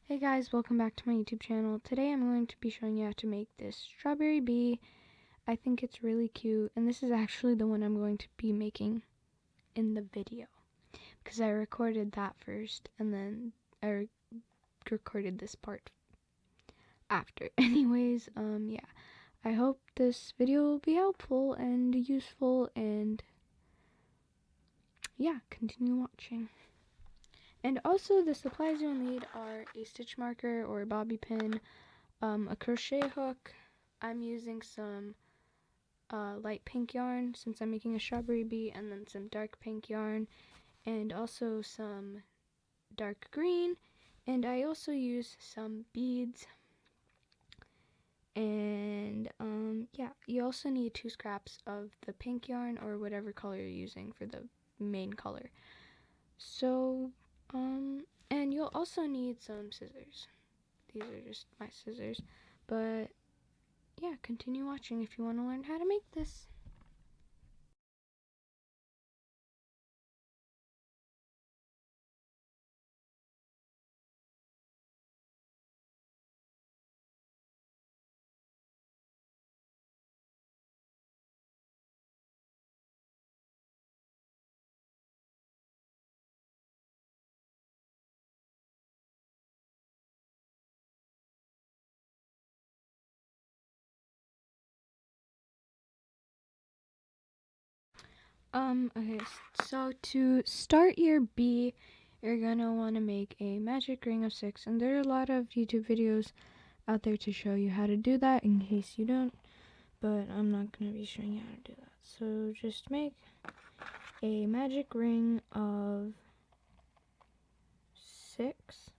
Hey guys, welcome back to my YouTube channel. Today I'm going to be showing you how to make this strawberry bee. I think it's really cute, and this is actually the one I'm going to be making in the video because I recorded that first and then I recorded this part after. Anyways, yeah. I hope this video will be helpful and useful, and yeah, continue watching. And also the supplies you'll need are a stitch marker or a bobby pin, a crochet hook. I'm using some light pink yarn since I'm making a strawberry bee, and then some dark pink yarn, and also some dark green, and I also use some beads. And yeah, you also need 2 scraps of the pink yarn or whatever color you're using for the main color. So and you'll also need some scissors. These are just my scissors, but yeah, continue watching if you want to learn how to make this. Okay, so to start your bee, you're gonna want to make a magic ring of 6, and there are a lot of YouTube videos out there to show you how to do that in case you don't, but I'm not gonna be showing you how to do that. So just make a magic ring of 6.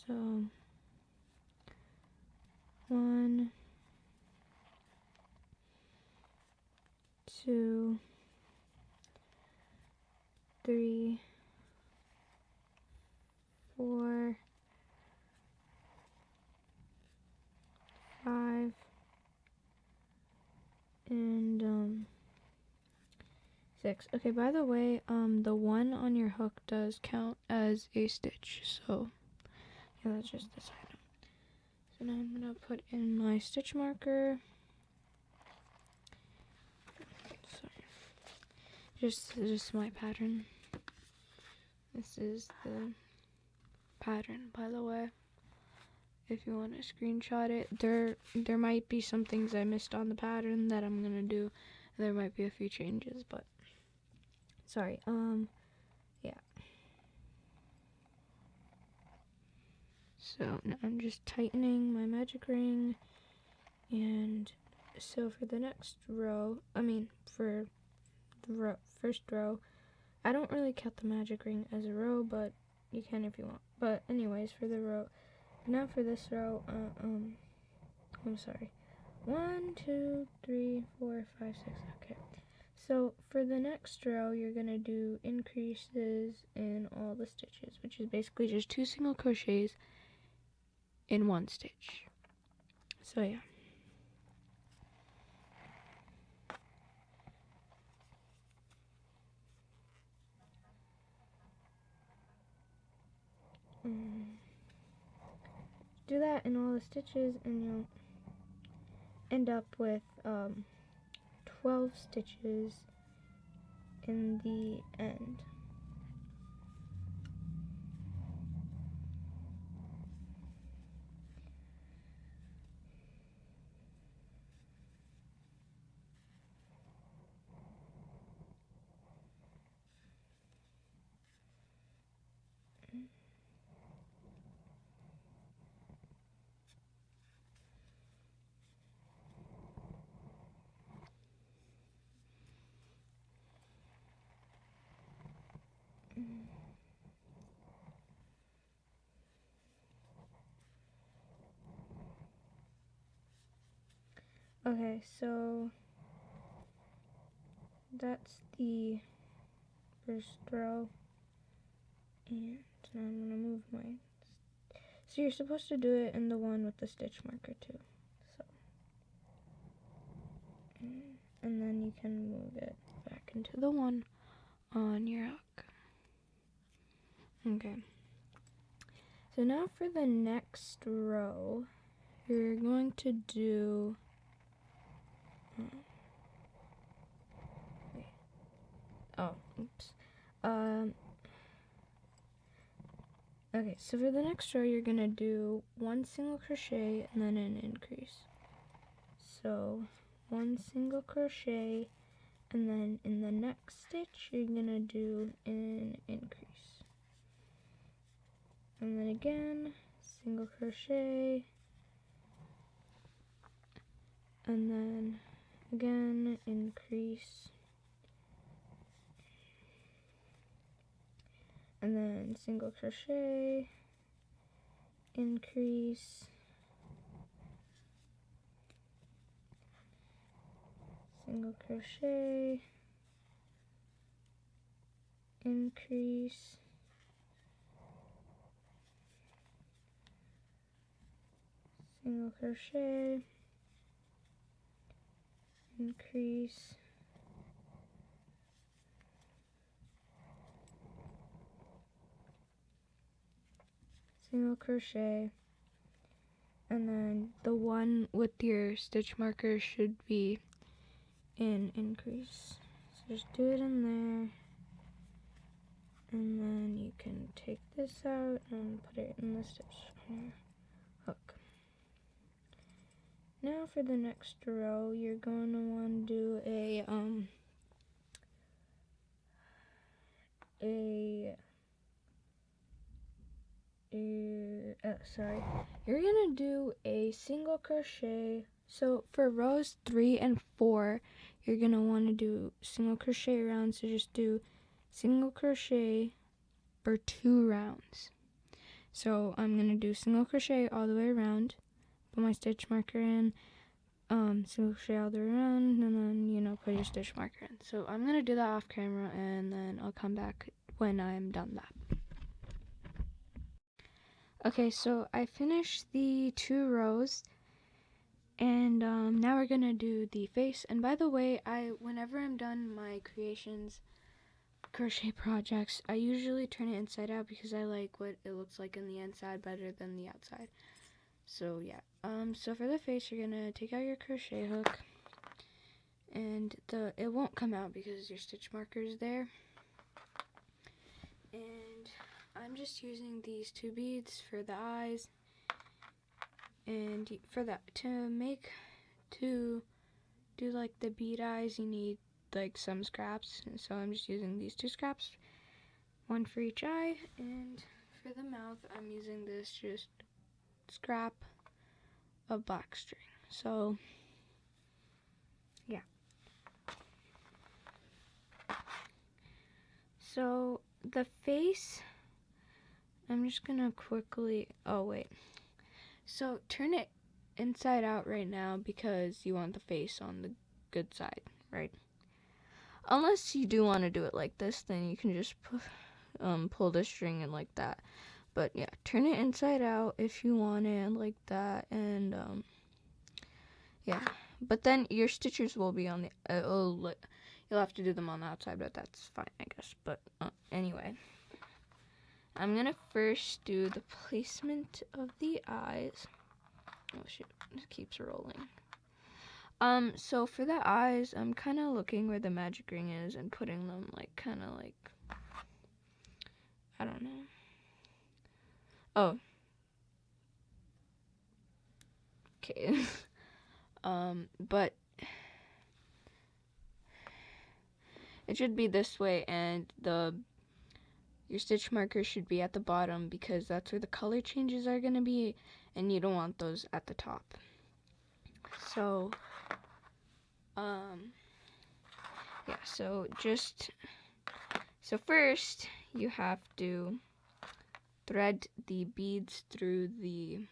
So 1, 2, 3, 4, 5, and 6. Okay, by the way, the 1 on your hook does count as a stitch, so yeah, that's just this item. So now I'm gonna put in my stitch marker. Sorry. Just my pattern. This is the pattern, by the way. If you want to screenshot it, there might be some things I missed on the pattern that I'm gonna do. There might be a few changes, but sorry. Yeah. So now I'm just tightening my magic ring, and so for the next row, for the first row, I don't really count the magic ring as a row, but you can if you want. But anyways, for the row, now for this row, I'm sorry, 1, 2, 3, 4, 5, 6. Okay. So for the next row, you're gonna do increases in all the stitches, which is basically just 2 single crochets in 1 stitch. So yeah. Do that in all the stitches, and you'll end up with 12 stitches in the end. Okay, so that's the first row, and now I'm gonna move my. So you're supposed to do it in the one with the stitch marker too. So, and then you can move it back into the one on your hook. Okay. So now for the next row, you're going to do okay, so for the next row you're gonna do 1 single crochet and then an increase. So 1 single crochet, and then in the next stitch you're gonna do an increase, and then again single crochet, and then again increase, and then single crochet, increase, single crochet, increase, single crochet, increase, single crochet, and then the one with your stitch marker should be an increase. So just do it in there, and then you can take this out and put it in the stitch hook. Now for the next row, you're going to want to do you're gonna do a single crochet. So for rows 3 and 4, you're gonna want to do single crochet rounds. So just do single crochet for 2 rounds. So I'm gonna do single crochet all the way around, put my stitch marker in, single crochet all the way around, and then put your stitch marker in. So I'm gonna do that off camera, and then I'll come back when I'm done that. Okay, so I finished the 2 rows, and now we're gonna do the face. And by the way, whenever I'm done my crochet projects, I usually turn it inside out because I like what it looks like in the inside better than the outside. So yeah, so for the face, you're gonna take out your crochet hook, and it won't come out because your stitch marker is there. And I'm just using these 2 beads for the eyes, and for that to do like the bead eyes, you need like some scraps, and so I'm just using these 2 scraps, 1 for each eye. And for the mouth, I'm using this just scrap of black string. So yeah, so the face, I'm just gonna quickly, so turn it inside out right now because you want the face on the good side, right? Unless you do want to do it like this, then you can just pull the string in like that. But yeah, turn it inside out if you want it like that, and yeah. But then your stitches will be on the, you'll have to do them on the outside, but that's fine, I guess. But anyway, I'm gonna first do the placement of the eyes. Oh shoot, it keeps rolling. So for the eyes, I'm kind of looking where the magic ring is and putting them kind of like, I don't know. Oh. Okay. But it should be this way, and your stitch marker should be at the bottom because that's where the color changes are going to be, and you don't want those at the top. So, yeah, so first you have to thread the beads through the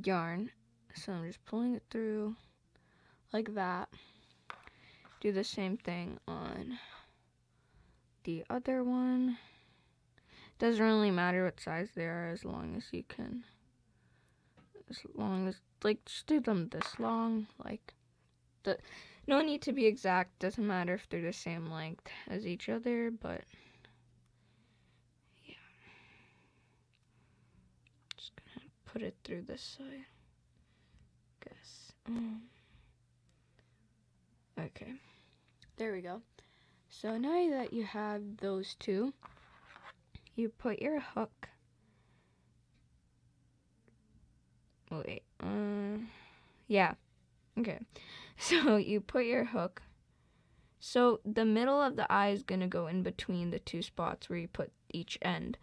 yarn. So I'm just pulling it through like that. Do the same thing on the other one. Doesn't really matter what size they are as long as you can, just do them this long, no need to be exact, doesn't matter if they're the same length as each other, but put it through this side. Guess. Okay. There we go. So now that you have those two, you put your hook. Wait. Yeah. Okay. So you put your hook. So the middle of the eye is going to go in between the two spots where you put each end.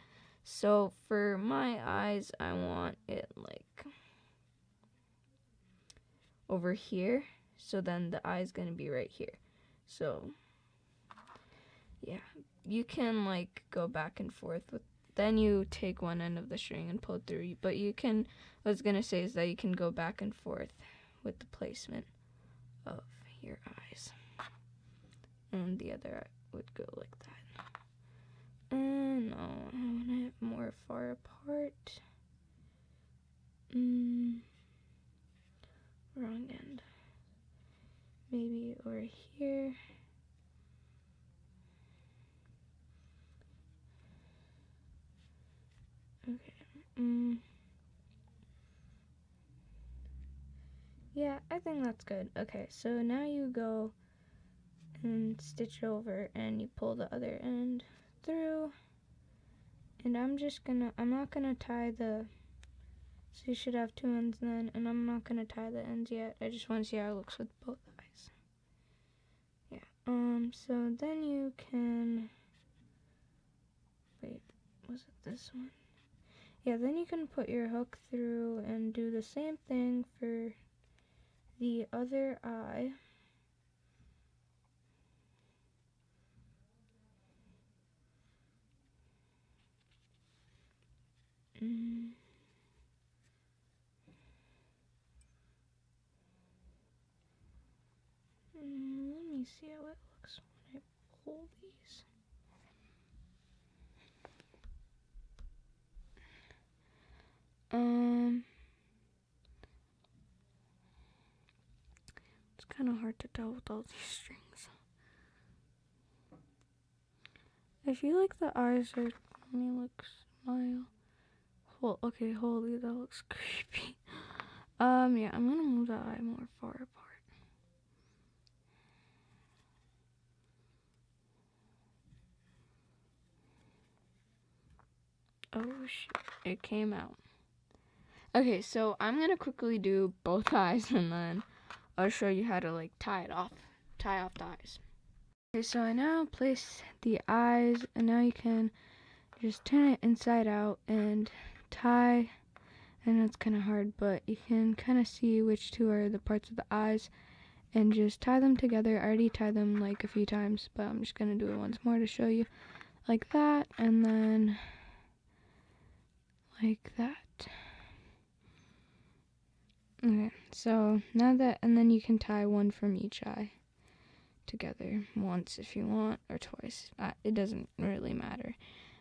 So for my eyes, I want it like over here. So then the eye is going to be right here. So yeah, you can like go back and forth with, then you take one end of the string and pull it through. But you can, what I was going to say is that you can go back and forth with the placement of your eyes. And the other eye would go like that. No, I want it more far apart. Wrong end. Maybe over here. Okay. Yeah, I think that's good. Okay, so now you go and stitch over and you pull the other end through. And I'm not gonna tie the, so you should have two ends then, and I'm not gonna tie the ends yet. I just want to see how it looks with both eyes. Yeah, so then you can, wait, was it this one? Yeah, then you can put your hook through and do the same thing for the other eye. Let me see how it looks when I pull these. It's kind of hard to tell with all these strings. I feel like the eyes are, let me look, smile. Okay, holy, that looks creepy. Yeah, I'm gonna move the eye more far apart. Oh shit, it came out. Okay, so I'm gonna quickly do both eyes and then I'll show you how to like tie off the eyes. Okay, so I now place the eyes and now you can just turn it inside out and tie. I know it's kind of hard, but you can kind of see which two are the parts of the eyes and just tie them together. I already tied them like a few times, but I'm just gonna do it once more to show you. Like that, and then like that. Okay, so now that, and then you can tie one from each eye together once if you want, or twice. It doesn't really matter.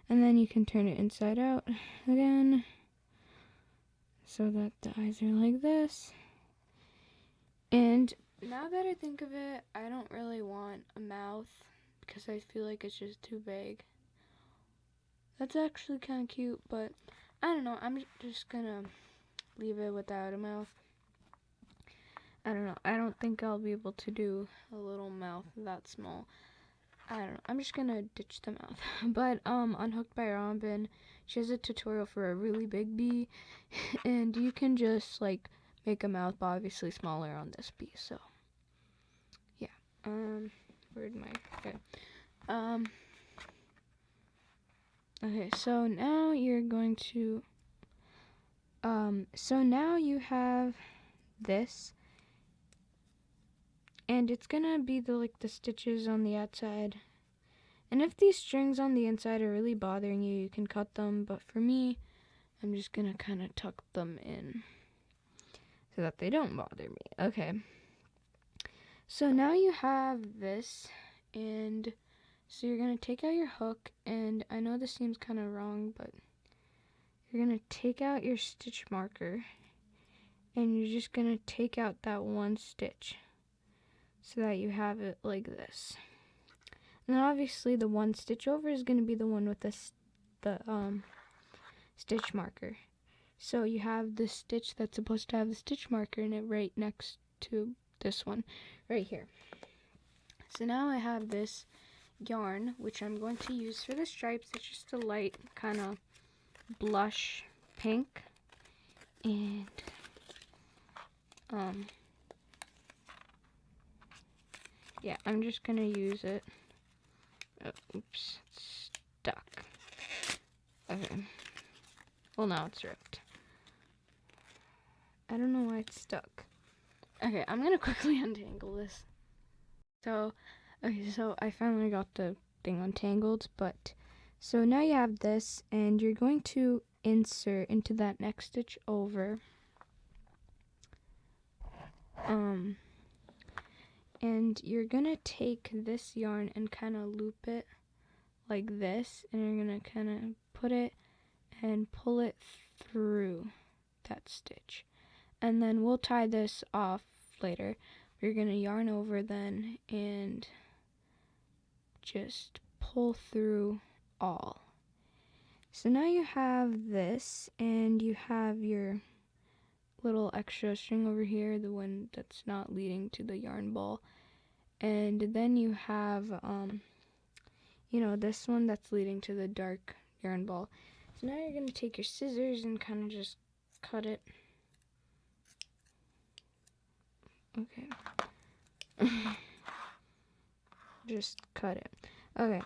And then you can turn it inside out again so that the eyes are like this. And now that I think of it, I don't really want a mouth because I feel like it's just too big. That's actually kind of cute, but I don't know. I'm just gonna leave it without a mouth. I don't know. I don't think I'll be able to do a little mouth that small. I don't know. I'm just gonna ditch the mouth. But on Hooked by Robin, she has a tutorial for a really big bee, and you can just like make a mouth obviously smaller on this bee. So yeah. Where'd my okay. Okay, so now you're going to so now you have this, and it's gonna be the stitches on the outside. And if these strings on the inside are really bothering you, you can cut them, but for me, I'm just gonna kind of tuck them in so that they don't bother me. Okay, so now you have this, and so you're gonna take out your hook, and I know this seems kind of wrong, but you're gonna take out your stitch marker, and you're just gonna take out that one stitch so that you have it like this. And obviously the one stitch over is gonna be the one with the stitch marker. So you have the stitch that's supposed to have the stitch marker in it right next to this one right here. So now I have this yarn, which I'm going to use for the stripes. It's just a light kind of blush pink, and yeah, I'm just gonna use it. Oh, oops, it's stuck. Okay, well, now it's ripped. I don't know why it's stuck. Okay, I'm gonna quickly untangle this. So I finally got the thing untangled, but so now you have this, and you're going to insert into that next stitch over. And you're gonna take this yarn and kind of loop it like this, and you're gonna kind of put it and pull it through that stitch. And then we'll tie this off later. You're gonna yarn over then and just pull through all. So now you have this, and you have your little extra string over here, the one that's not leading to the yarn ball. And then you have, this one that's leading to the dark yarn ball. So now you're going to take your scissors and kind of just cut it. Okay. Just cut it. Okay.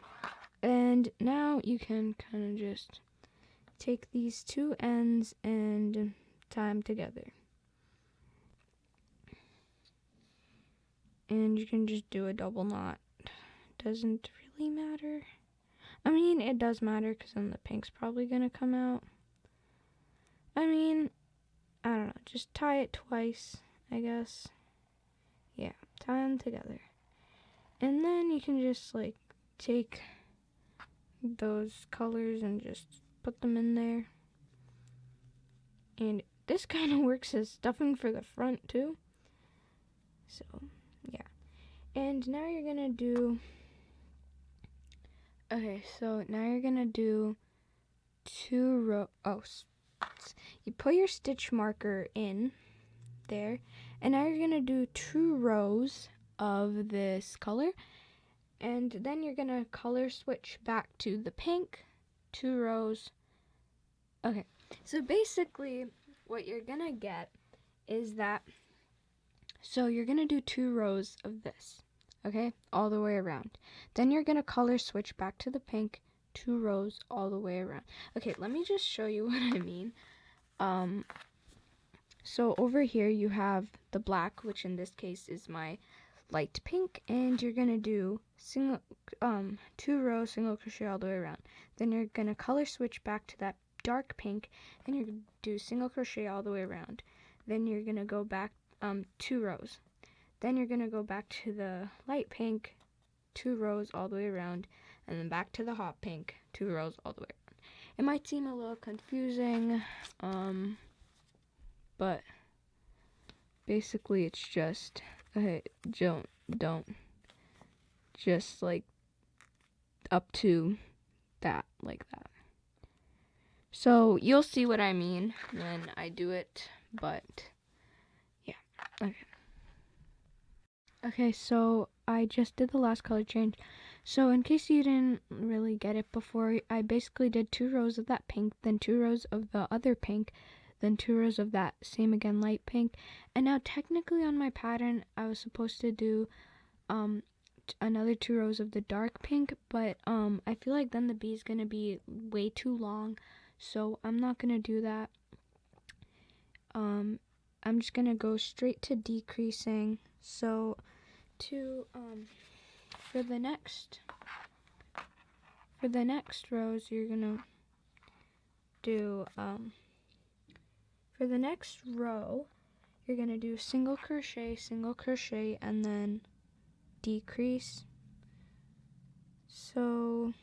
And now you can kind of just take these two ends and tie them together. And you can just do a double knot. Doesn't really matter. I mean, it does matter because then the pink's probably going to come out. I mean, I don't know. Just tie it twice, I guess. Yeah, tie them together. And then you can just, like, take those colors and just put them in there. And this kind of works as stuffing for the front, too. So, yeah. And now you're going to do... Okay, so now you're going to do 2 rows... Oh, you put your stitch marker in there, and now you're going to do 2 rows of this color, and then you're going to color switch back to the pink, 2 rows. Okay, so basically what you're going to get is that, so you're going to do 2 rows of this, okay, all the way around. Then you're going to color switch back to the pink, 2 rows all the way around. Okay, let me just show you what I mean. So over here you have the black, which in this case is my light pink, and you're gonna do 2 rows single crochet all the way around. Then you're gonna color switch back to that dark pink, and you're gonna do single crochet all the way around. Then you're gonna go back 2 rows. Then you're gonna go back to the light pink, 2 rows all the way around, and then back to the hot pink, 2 rows all the way around. It might seem a little confusing, but basically it's just, okay, don't, just like up to that, like that. So you'll see what I mean when I do it, but yeah, okay. Okay, so I just did the last color change. So in case you didn't really get it before, I basically did 2 rows of that pink, then 2 rows of the other pink, then 2 rows of that same again light pink. And now technically on my pattern I was supposed to do another 2 rows of the dark pink, but I feel like then the bee is gonna be way too long, so I'm not gonna do that. I'm just gonna go straight to decreasing. So for the next rows you're gonna do for the next row you're gonna do single crochet, and then decrease. So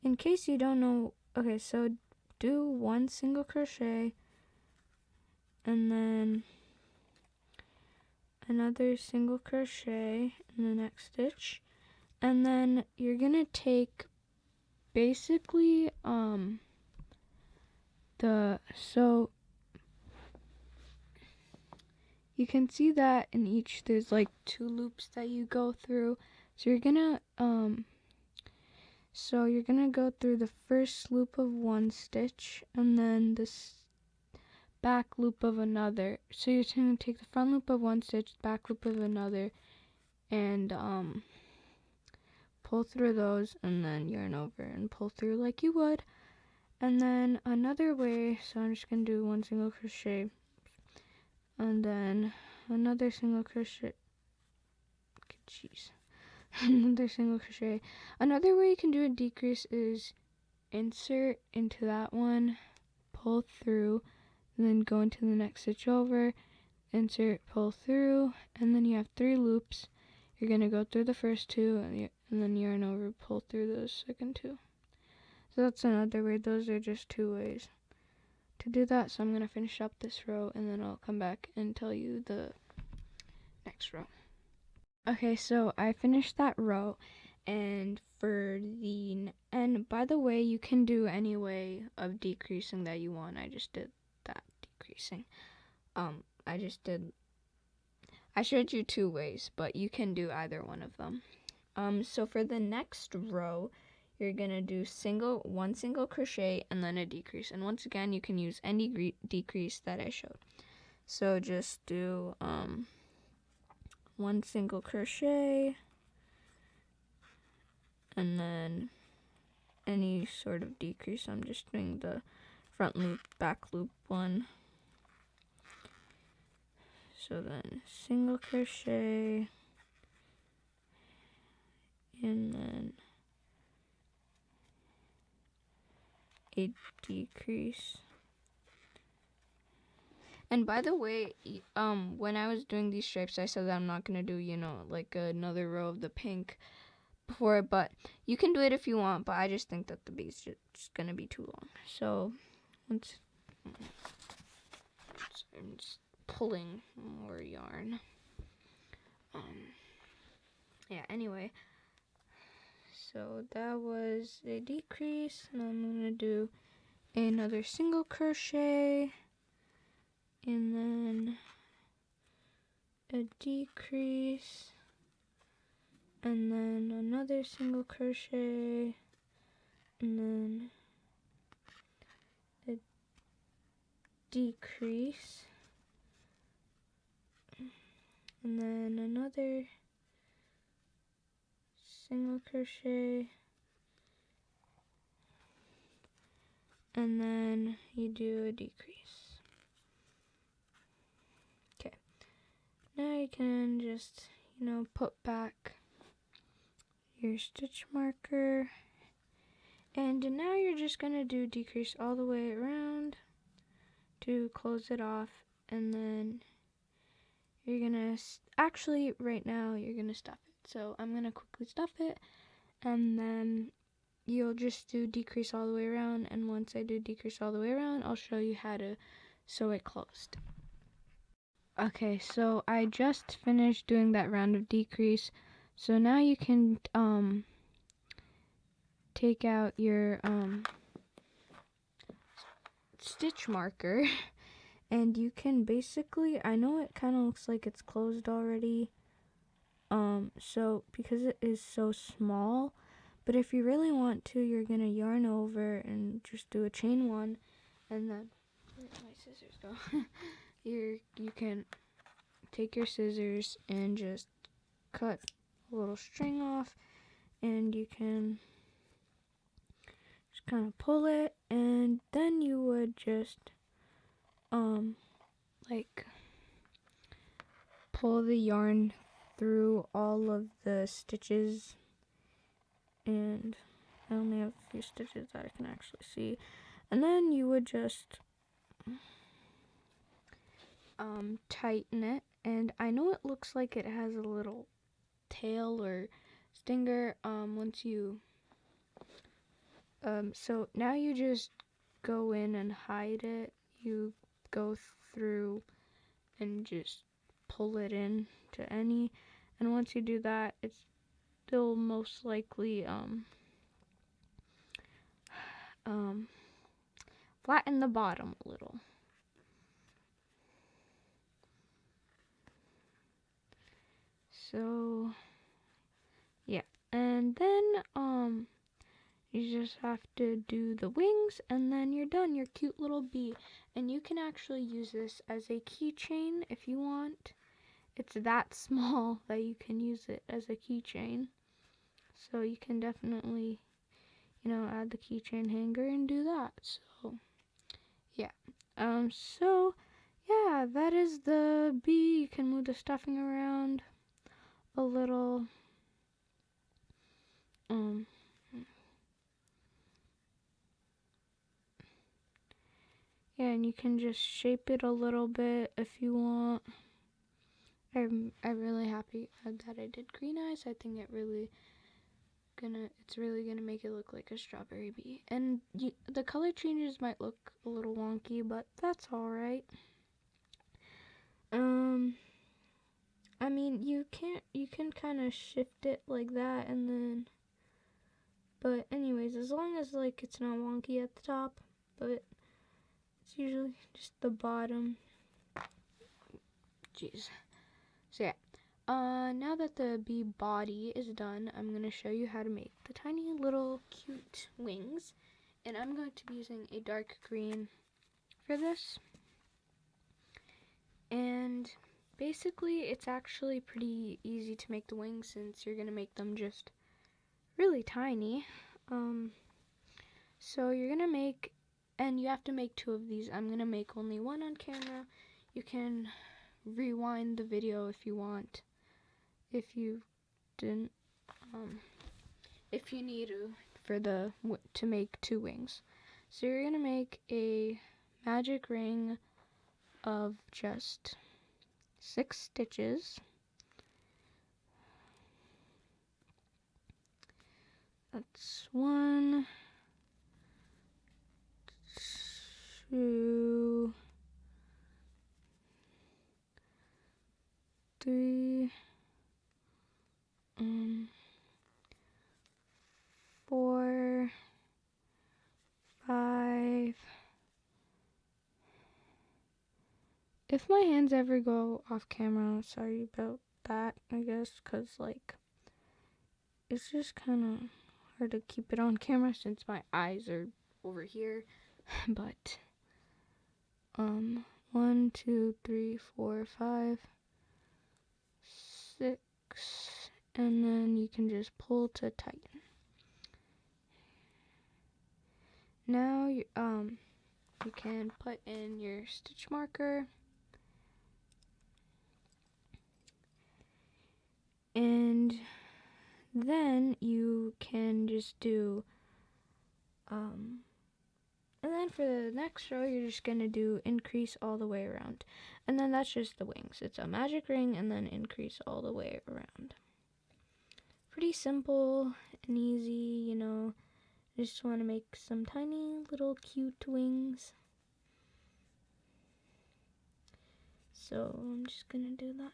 in case you don't know, okay, so do 1 single crochet and then another single crochet in the next stitch, and then you're gonna take basically So you can see that in each there's like 2 loops that you go through. So you're gonna go through the first loop of one stitch and then this back loop of another. So you're going to take the front loop of one stitch, back loop of another, and pull through those, and then yarn over and pull through like you would. And then another way, so I'm just going to do 1 single crochet, and then another single crochet. Jeez. Another single crochet. Another way you can do a decrease is insert into that one, pull through, and then go into the next stitch over, insert, pull through, and then you have 3 loops. You're going to go through the first 2 and then yarn over, pull through those second 2. So that's another way. Those are just 2 ways to do that. So I'm going to finish up this row and then I'll come back and tell you the next row. Okay, so I finished that row, and by the way, you can do any way of decreasing that you want. I just did that decreasing. I showed you 2 ways, but you can do either one of them. So for the next row, you're gonna do 1 single crochet and then a decrease. And once again, you can use any decrease that I showed. So just do 1 single crochet and then any sort of decrease. I'm just doing the front loop, back loop one. So then single crochet and then a decrease. And by the way, when I was doing these stripes, I said that I'm not gonna do, like another row of the pink before it, but you can do it if you want, but I just think that the bee's just gonna be too long. So I'm just pulling more yarn. Yeah, anyway, so that was a decrease, and I'm gonna do another single crochet and then a decrease and then another single crochet and then a decrease and then another single crochet and then you do a decrease. Okay, now you can just put back your stitch marker, and now you're just gonna do decrease all the way around to close it off, and then you're gonna actually right now you're gonna stuff it. So I'm gonna quickly stuff it, and then you'll just do decrease all the way around, and once I do decrease all the way around, I'll show you how to sew it closed. Okay, so I just finished doing that round of decrease, so now you can take out your stitch marker, and you can basically, I know it kind of looks like it's closed already, so because it is so small, but if you really want to, you're gonna yarn over and just do a chain 1, and then where'd my scissors go? You can take your scissors and just cut a little string off, and you can just kind of pull it, and then you would just like pull the yarn through all of the stitches, and I only have a few stitches that I can actually see, and then you would just tighten it. And I know it looks like it has a little tail or stinger once you so now you just go in and hide it. You go through and just pull it in to any, and once you do that, it's still most likely flatten the bottom a little. So, yeah. And then, you just have to do the wings, and then you're done. Your cute little bee. And you can actually use this as a keychain if you want. It's that small that you can use it as a keychain. So you can definitely, add the keychain hanger and do that. So, yeah. So, yeah, that is the bee. You can move the stuffing around a little. Yeah, and you can just shape it a little bit if you want. I'm really happy that I did green eyes. I think it's really gonna make it look like a strawberry bee. And the color changes might look a little wonky, but that's all right. I mean, you can kind of shift it like that, and then, but anyways, as long as like it's not wonky at the top, but it's usually just the bottom. Jeez. So yeah. Now that the bee body is done, I'm going to show you how to make the tiny little cute wings. And I'm going to be using a dark green for this. And basically, it's actually pretty easy to make the wings since you're going to make them just really tiny. So you're going to make, and you have to make 2 of these. I'm going to make only 1 on camera. You can rewind the video if you want. If you didn't, if you need to make 2 wings. So you're gonna make a magic ring of just 6 stitches. That's 1, 2, 3, 4, 5. If my hands ever go off camera, sorry about that, I guess, because like it's just kind of hard to keep it on camera since my eyes are over here. But 1, 2, 3, 4, 5, 6, and then you can just pull to tighten. Now you can put in your stitch marker, and then you can just do and then for the next row you're just gonna do increase all the way around, and then that's just the wings. It's a magic ring and then increase all the way around. Pretty simple and easy, I just want to make some tiny little cute wings. So I'm just gonna do that.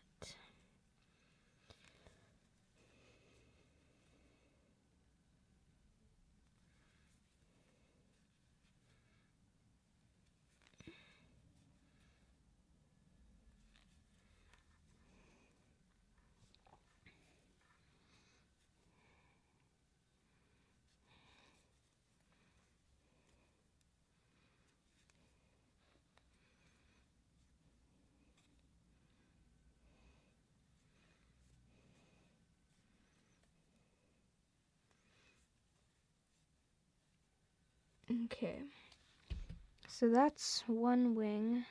Okay, so that's 1 wing.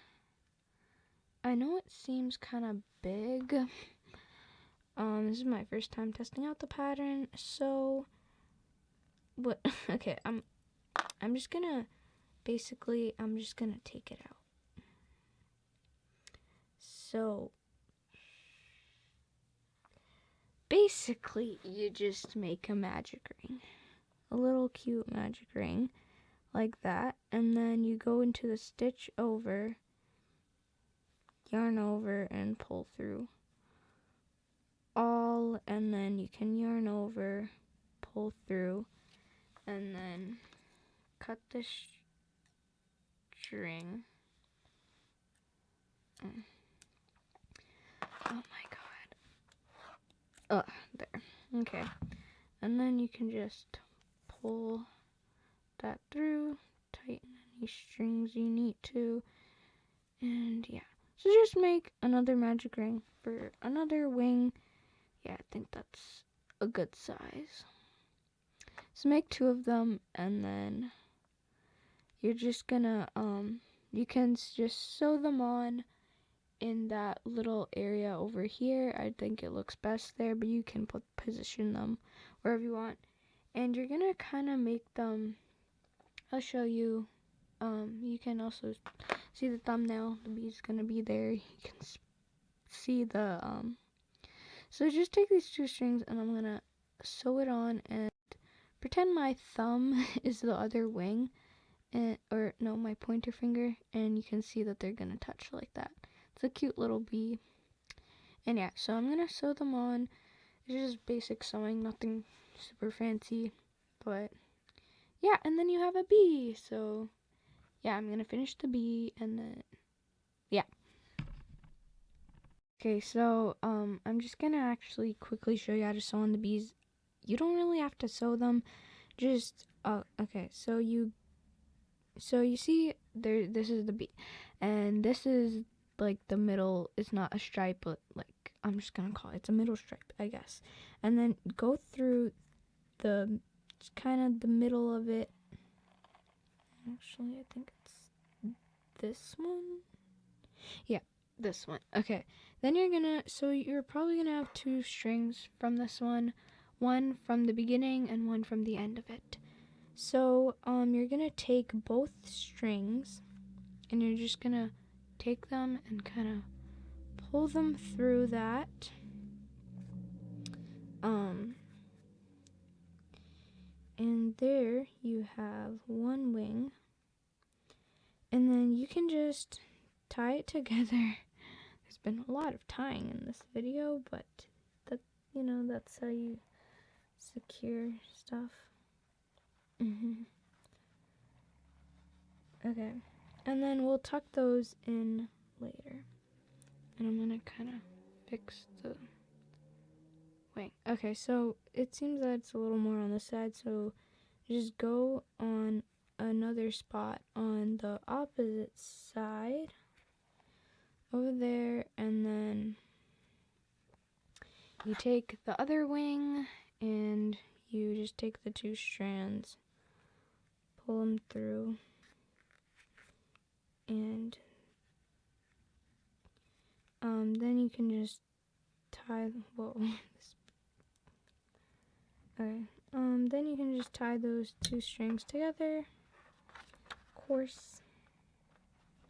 I know it seems kind of big. This is my first time testing out the pattern, so what? Okay, I'm just gonna take it out. So basically, you just make a magic ring, a little cute magic ring like that, and then you go into the stitch over, yarn over, and pull through all, and then you can yarn over, pull through, and then cut the string. Oh my god. There. Okay. And then you can just pull that through, tighten any strings you need to, and yeah. So just make another magic ring for another wing. Yeah, I think that's a good size. So make 2 of them, and then you're just gonna, you can just sew them on in that little area over here. I think it looks best there, but you can position them wherever you want. And you're gonna kind of make them, I'll show you. You can also see the thumbnail. The bee's gonna be there. You can see the, so just take these 2 strings, and I'm gonna sew it on and pretend my thumb is the other wing, and or no, my pointer finger, and you can see that they're gonna touch like that. It's a cute little bee. And yeah, so I'm gonna sew them on. It's just basic sewing, nothing super fancy, but yeah. And then you have a bee. So yeah, I'm gonna finish the bee, and then yeah. Okay, so I'm just gonna actually quickly show you how to sew on the bees. You don't really have to sew them, just okay. So you see there, this is the bee, and this is like the middle. It's not a stripe, but like I'm just gonna call it, it's a middle stripe, I guess. And then go through the kind of the middle of it. Actually, I think it's this one. Yeah, this one. Okay, then you're probably gonna have 2 strings from this one from the beginning and one from the end of it. So you're gonna take both strings, and you're just gonna take them and kind of pull them through that. And there you have one wing, and then you can just tie it together. There's been a lot of tying in this video, but that, that's how you secure stuff. Okay, and then we'll tuck those in later, and I'm gonna kind of fix the wing. Okay, so it seems that it's a little more on this side, so just go on another spot on the opposite side over there, and then you take the other wing and you just take the 2 strands, pull them through, and then you can just tie, okay, then you can just tie those 2 strings together. Of course,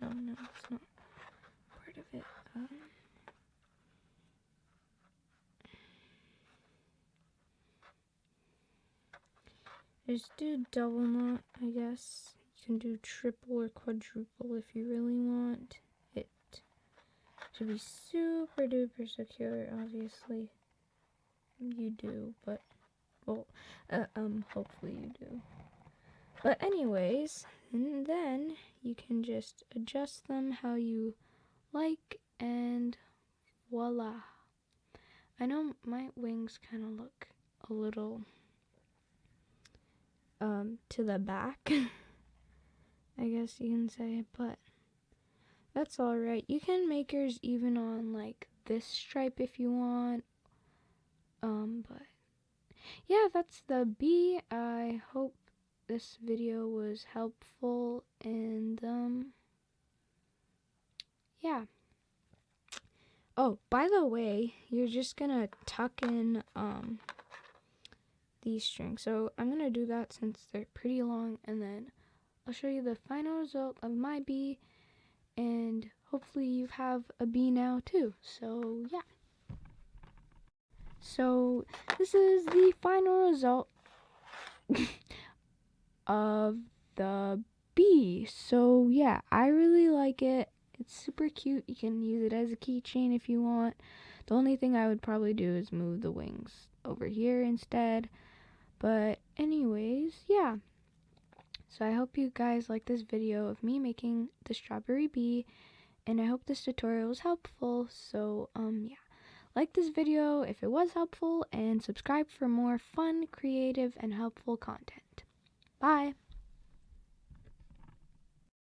no, it's not part of it. Just do double knot, I guess. You can do triple or quadruple if you really want. It should be super duper secure, obviously. You do, but, well, hopefully you do. But anyways, and then you can just adjust them how you like, and voila. I know my wings kind of look a little to the back, I guess you can say, but that's alright. You can make yours even on like this stripe if you want. But yeah, that's the bee. I hope this video was helpful, and yeah. Oh, by the way, you're just gonna tuck in these strings. So I'm gonna do that since they're pretty long, and then I'll show you the final result of my bee, and hopefully you have a bee now too. So yeah. So this is the final result of the bee. So yeah, I really like it. It's super cute. You can use it as a keychain if you want. The only thing I would probably do is move the wings over here instead. But anyways, yeah. So I hope you guys like this video of me making the strawberry bee, and I hope this tutorial was helpful. So yeah, like this video if it was helpful, and subscribe for more fun, creative, and helpful content. Bye!